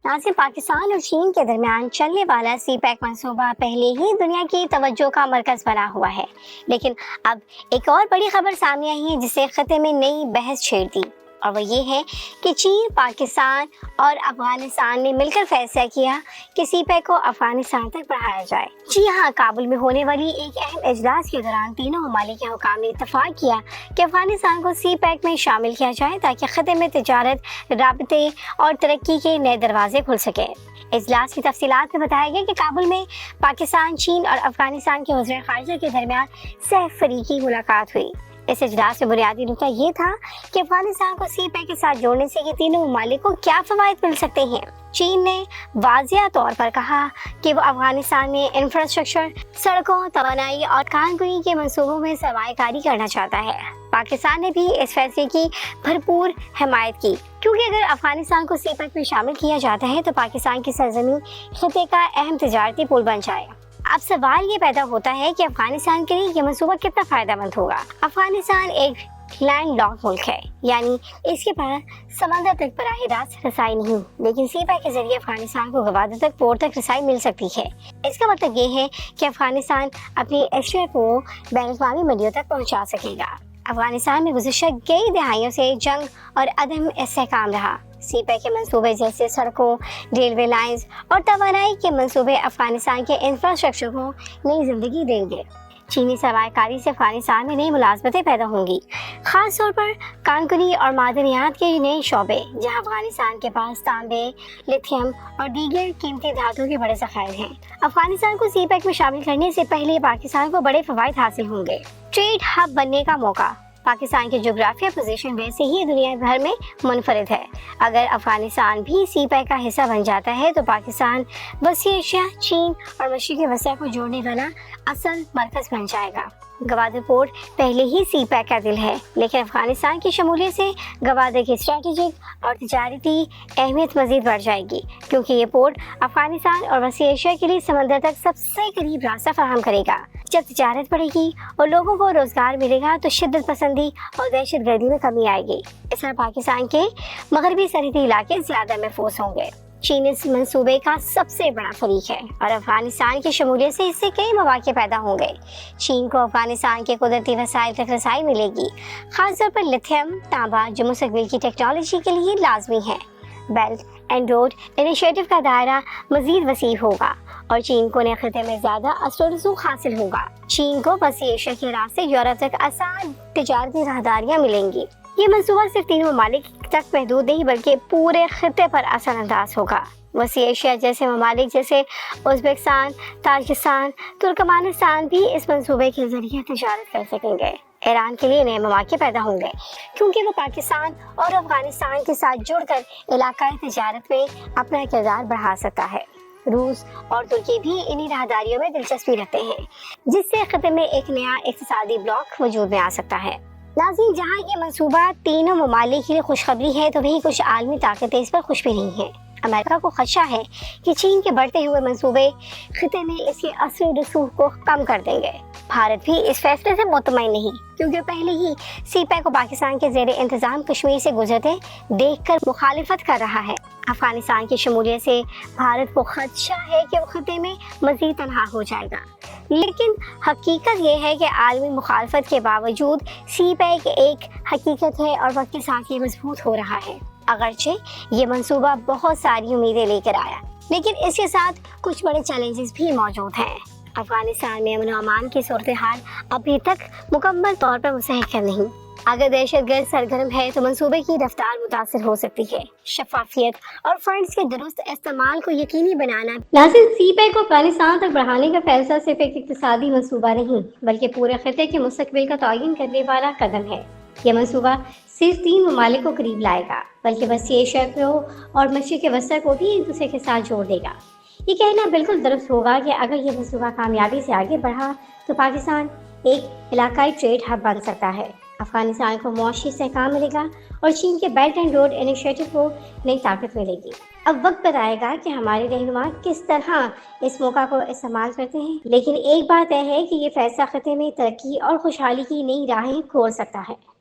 ناظرین، پاکستان اور چین کے درمیان چلنے والا سی پیک منصوبہ پہلے ہی دنیا کی توجہ کا مرکز بنا ہوا ہے، لیکن اب ایک اور بڑی خبر سامنے آئی ہے جسے خطے میں نئی بحث چھیڑ دی، اور وہ یہ ہے کہ چین، پاکستان اور افغانستان نے مل کر فیصلہ کیا کہ سی پیک کو افغانستان تک بڑھایا جائے۔ جی ہاں، کابل میں ہونے والی ایک اہم اجلاس کے دوران تینوں ممالک کے حکام نے اتفاق کیا کہ افغانستان کو سی پیک میں شامل کیا جائے تاکہ خطے میں تجارت، رابطے اور ترقی کے نئے دروازے کھل سکیں۔ اجلاس کی تفصیلات میں بتایا گیا کہ کابل میں پاکستان، چین اور افغانستان کے وزراء خارجہ کے درمیان سہ فریقی ملاقات ہوئی۔ اس اجلاس میں بنیادی نکتہ یہ تھا کہ افغانستان کو سی پیک کے ساتھ جوڑنے سے یہ تینوں ممالک کو کیا فوائد مل سکتے ہیں۔ چین نے واضح طور پر کہا کہ وہ افغانستان میں انفراسٹرکچر، سڑکوں، توانائی اور کارگوئی کے منصوبوں میں سرمایہ کاری کرنا چاہتا ہے۔ پاکستان نے بھی اس فیصلے کی بھرپور حمایت کی، کیونکہ اگر افغانستان کو سی پیک میں شامل کیا جاتا ہے تو پاکستان کی سرزمین خطے کا اہم تجارتی پل بن جائے۔ اب سوال یہ پیدا ہوتا ہے کہ افغانستان کے لیے یہ منصوبہ کتنا فائدہ مند ہوگا۔ افغانستان ایک لینڈ لاک ملک ہے، یعنی اس کے پاس سمندر تک براہ راست رسائی نہیں، لیکن سی پیک کے ذریعے افغانستان کو گوادر تک پورٹ تک رسائی مل سکتی ہے۔ اس کا مطلب یہ ہے کہ افغانستان اپنی اشیاء کو بین الاقوامی منڈیوں تک پہنچا سکے گا۔ افغانستان میں گزشتہ کئی دہائیوں سے جنگ اور عدم استحکام رہا۔ سی پیک کے منصوبے جیسے سڑکوں، ریلوے لائنز اور توانائی کے منصوبے افغانستان کے انفراسٹرکچر کو نئی زندگی دیں گے۔ چینی سرمایہ کاری سے افغانستان میں نئی ملازمتیں پیدا ہوں گی، خاص طور پر کانکنی اور معدنیات کے نئے شعبے، جہاں افغانستان کے پاس تانبے، لیتھیم اور دیگر قیمتی دھاتوں کے بڑے ذخائر ہیں۔ افغانستان کو سی پیک میں شامل کرنے سے پہلے پاکستان کو بڑے فوائد حاصل ہوں گے۔ ٹریڈ ہب بننے کا موقع۔ پاکستان کی جغرافیہ پوزیشن ویسے ہی دنیا بھر میں منفرد ہے۔ اگر افغانستان بھی سی پیک کا حصہ بن جاتا ہے تو پاکستان وسیع ایشیا، چین اور مشرق وسطیٰ کو جوڑنے والا اصل مرکز بن جائے گا۔ گوادر پورٹ پہلے ہی سی پیک کا دل ہے، لیکن افغانستان کی شمولیت سے گوادر کی اسٹریٹجک اور تجارتی اہمیت مزید بڑھ جائے گی، کیونکہ یہ پورٹ افغانستان اور وسیع ایشیا کے لیے سمندر تک سب سے قریب راستہ فراہم کرے گا۔ جب تجارت بڑھے گی اور لوگوں کو روزگار ملے گا تو شدت پسندی اور دہشت گردی میں کمی آئے گی۔ اس طرح پاکستان کے مغربی سرحدی علاقے زیادہ محفوظ ہوں گے۔ چین اس منصوبے کا سب سے بڑا فریق ہے اور افغانستان کی شمولیت سے اس سے کئی مواقع پیدا ہوں گے۔ چین کو افغانستان کے قدرتی وسائل تک رسائی ملے گی، خاص طور پر لیتھیم، تانبا، جو مستقبل کی ٹیکنالوجی کے لیے لازمی ہے۔ بیلٹ اینڈ روڈ انیشیٹو کا دائرہ مزید وسیع ہوگا اور چین کو نئے خطے میں زیادہ اثر و رسوخ حاصل ہوگا۔ چین کو وسیع ایشیا کے راستے یورپ تک آسان تجارتی راہداریاں ملیں گی۔ یہ منصوبہ صرف تین ممالک تک محدود نہیں بلکہ پورے خطے پر اثر انداز ہوگا۔ وسیع ایشیا جیسے ممالک جیسے ازبکستان، تاجکستان، ترکمانستان بھی اس منصوبے کے ذریعے تجارت کر سکیں گے۔ ایران کے لیے نئے مواقع پیدا ہوں گے، کیونکہ وہ پاکستان اور افغانستان کے ساتھ جڑ کر علاقائی تجارت میں اپنا کردار بڑھا سکتا ہے۔ روس اور ترکی بھی انہی راہداریوں میں دلچسپی رکھتے ہیں، جس سے خطے میں ایک نیا اقتصادی بلاک وجود میں آ سکتا ہے۔ ناظرین، جہاں یہ منصوبہ تینوں ممالک کے لیے خوشخبری ہے تو وہیں کچھ عالمی طاقتیں اس پر خوش بھی نہیں ہیں۔ امریکہ کو خدشہ ہے کہ چین کے بڑھتے ہوئے منصوبے خطے میں اس کے اثر و رسوخ کو کم کر دیں گے۔ بھارت بھی اس فیصلے سے مطمئن نہیں، کیونکہ پہلے ہی سی پیک کو پاکستان کے زیر انتظام کشمیر سے گزرتے دیکھ کر مخالفت کر رہا ہے۔ افغانستان کی شمولیت سے بھارت کو خدشہ ہے کہ وہ خطے میں مزید تنہا ہو جائے گا، لیکن حقیقت یہ ہے کہ عالمی مخالفت کے باوجود سی پیک ایک حقیقت ہے اور وقت کے ساتھ یہ مضبوط ہو رہا ہے۔ اگرچہ یہ منصوبہ بہت ساری امیدیں لے کر آیا، لیکن اس کے ساتھ کچھ بڑے چیلنجز بھی موجود ہیں۔ افغانستان میں امن و امان کی صورتحال ابھی تک مکمل طور پر مستحکم نہیں۔ اگر دہشت گرد سرگرم ہے تو منصوبے کی رفتار متاثر ہو سکتی ہے۔ شفافیت اور فنڈز کے درست استعمال کو یقینی بنانا۔ ناظرین، سی پیک کو افغانستان تک بڑھانے کا فیصلہ صرف ایک اقتصادی منصوبہ نہیں بلکہ پورے خطے کے مستقبل کا تعین کرنے والا قدم ہے۔ یہ منصوبہ صرف تین ممالک کو قریب لائے گا بلکہ وسیع ایشیا کو اور مشرق وسطیٰ کو بھی ایک دوسرے کے ساتھ جوڑ دے گا۔ یہ کہنا بالکل درست ہوگا کہ اگر یہ منصوبہ کامیابی سے آگے بڑھا تو پاکستان ایک علاقائی ٹریڈ ہب بن سکتا ہے، افغانستان کو معاشی استحکام ملے گا اور چین کے بیلٹ اینڈ روڈ انیشیٹو کو نئی طاقت ملے گی۔ اب وقت بتائے گا کہ ہمارے رہنما کس طرح اس موقع کو استعمال کرتے ہیں، لیکن ایک بات طے ہے کہ یہ فیصلہ خطے میں ترقی اور خوشحالی کی نئی راہیں کھول سکتا ہے۔